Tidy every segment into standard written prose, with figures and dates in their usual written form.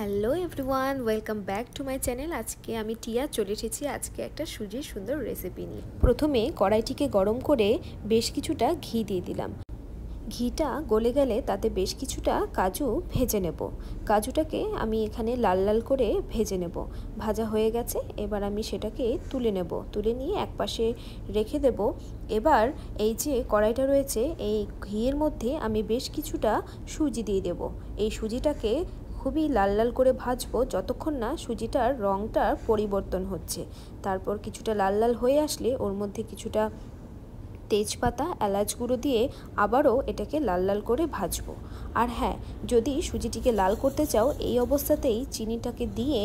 Hello everyone, welcome back to my channel. আজকে আমি টিয়া চলে এসেছি আজকে একটা সুজির সুন্দর রেসিপি নিয়ে। প্রথমে কড়াইটিকে গরম করে বেশ কিছুটা ঘি দিয়ে দিলাম। ঘিটা গলে গেলে তাতে বেশ কিছুটা কাজু ভেজে নেব। কাজুটাকে আমি এখানে লাল লাল করে ভেজে নেব। ভাজা হয়ে গেছে, এবার আমি সেটাকে তুলে নেব। তুলে নিয়ে একপাশে রেখে দেব। এবার এই যে কড়াইটা রয়েছে, এই ঘিয়ের মধ্যে আমি বেশ কিছুটা সুজি দিয়ে দেব। এই সুজিটাকে খুবই লাল লাল করে ভাজবো যতক্ষণ না সুজিটার রঙটার পরিবর্তন হচ্ছে। তারপর কিছুটা লাল লাল হয়ে আসলে ওর মধ্যে কিছুটা তেজপাতা, এলাচ গুঁড়ো দিয়ে আবারও এটাকে লাল লাল করে ভাজবো। আর হ্যাঁ, যদি সুজিটিকে লাল করতে চাও এই অবস্থাতেই চিনিটাকে দিয়ে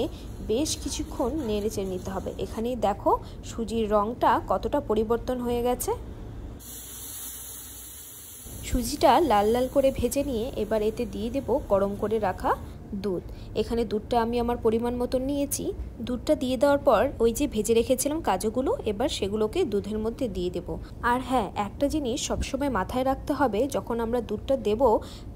বেশ কিছুক্ষণ নেড়েচেড়ে নিতে হবে। এখানেই দেখো সুজির রঙটা কতটা পরিবর্তন হয়ে গেছে। সুজিটা লাল লাল করে ভেজে নিয়ে এবার এতে দিয়ে দেব গরম করে রাখা দুধ। এখানে দুধটা আমি আমার পরিমাণ মতো নিয়েছি। দুধটা দিয়ে দেওয়ার পর ওই যে ভেজে রেখেছিলাম কাজুগুলো, এবার সেগুলোকে দুধের মধ্যে দিয়ে দেব। আর হ্যাঁ, একটা জিনিস সবসময় মাথায় রাখতে হবে, যখন আমরা দুধটা দেব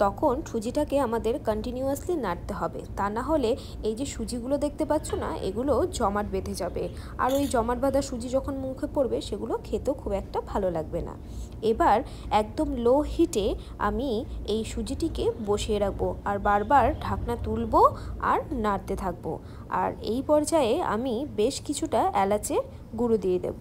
তখন সুজিটাকে আমাদের কন্টিনিউয়াসলি নাড়তে হবে। তা না হলে এই যে সুজিগুলো দেখতে পাচ্ছ না, এগুলো জমাট বেঁধে যাবে। আর ওই জমাট বাঁধা সুজি যখন মুখে পড়বে সেগুলো খেতেও খুব একটা ভালো লাগবে না। এবার একদম লো হিটে আমি এই সুজিটিকে বসিয়ে রাখবো আর বারবার ঢাকনা তুলবো আর নাড়তে থাকবো। আর এই পর্যায়ে আমি বেশ কিছুটা এলাচের গুঁড়ো দিয়ে দেব।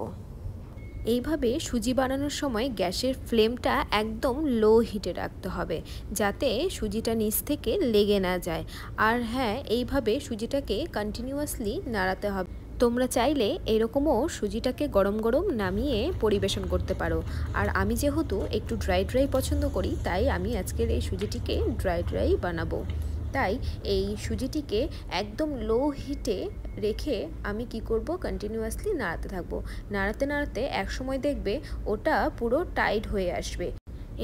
এইভাবে সুজি বানানোর সময় গ্যাসের ফ্লেমটা একদম লো হিটে রাখতে হবে, যাতে সুজিটা নিচ থেকে লেগে না যায়। আর হ্যাঁ, এইভাবে সুজিটাকে কন্টিনিউয়াসলি নাড়াতে হবে। তোমরা চাইলে এরকমও সুজিটাকে গরম গরম নামিয়ে পরিবেশন করতে পারো। আর আমি যেহেতু একটু ড্রাই ড্রাই পছন্দ করি, তাই আমি আজকের এই সুজিটিকে ড্রাই ড্রাই বানাবো। তাই এই সুজিটিকে একদম লো হিটে রেখে আমি কি করব, কন্টিনিউয়াসলি নাড়াতে থাকবো। নাড়াতে নাড়াতে একসময় দেখবে ওটা পুরো টাইট হয়ে আসবে।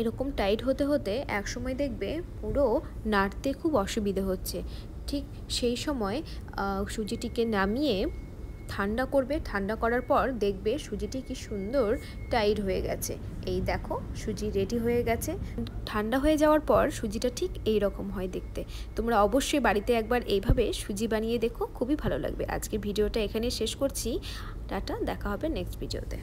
এরকম টাইট হতে হতে একসময় দেখবে পুরো নাড়তে খুব অসুবিধে হচ্ছে। ঠিক সেই সময় সুজিটিকে নামিয়ে ঠান্ডা করবে। ঠান্ডা করার পর দেখবে সুজিটি কি সুন্দর টাইট হয়ে গেছে। এই দেখো সুজি রেডি হয়ে গেছে। ঠান্ডা হয়ে যাওয়ার পর সুজিটা ঠিক এই রকম হয় দেখতে। তোমরা অবশ্যই বাড়িতে একবার এইভাবে সুজি বানিয়ে দেখো, খুবই ভালো লাগবে। আজকে ভিডিওটা এখানে শেষ করছি। টাটা, দেখা হবে নেক্সট ভিডিওতে।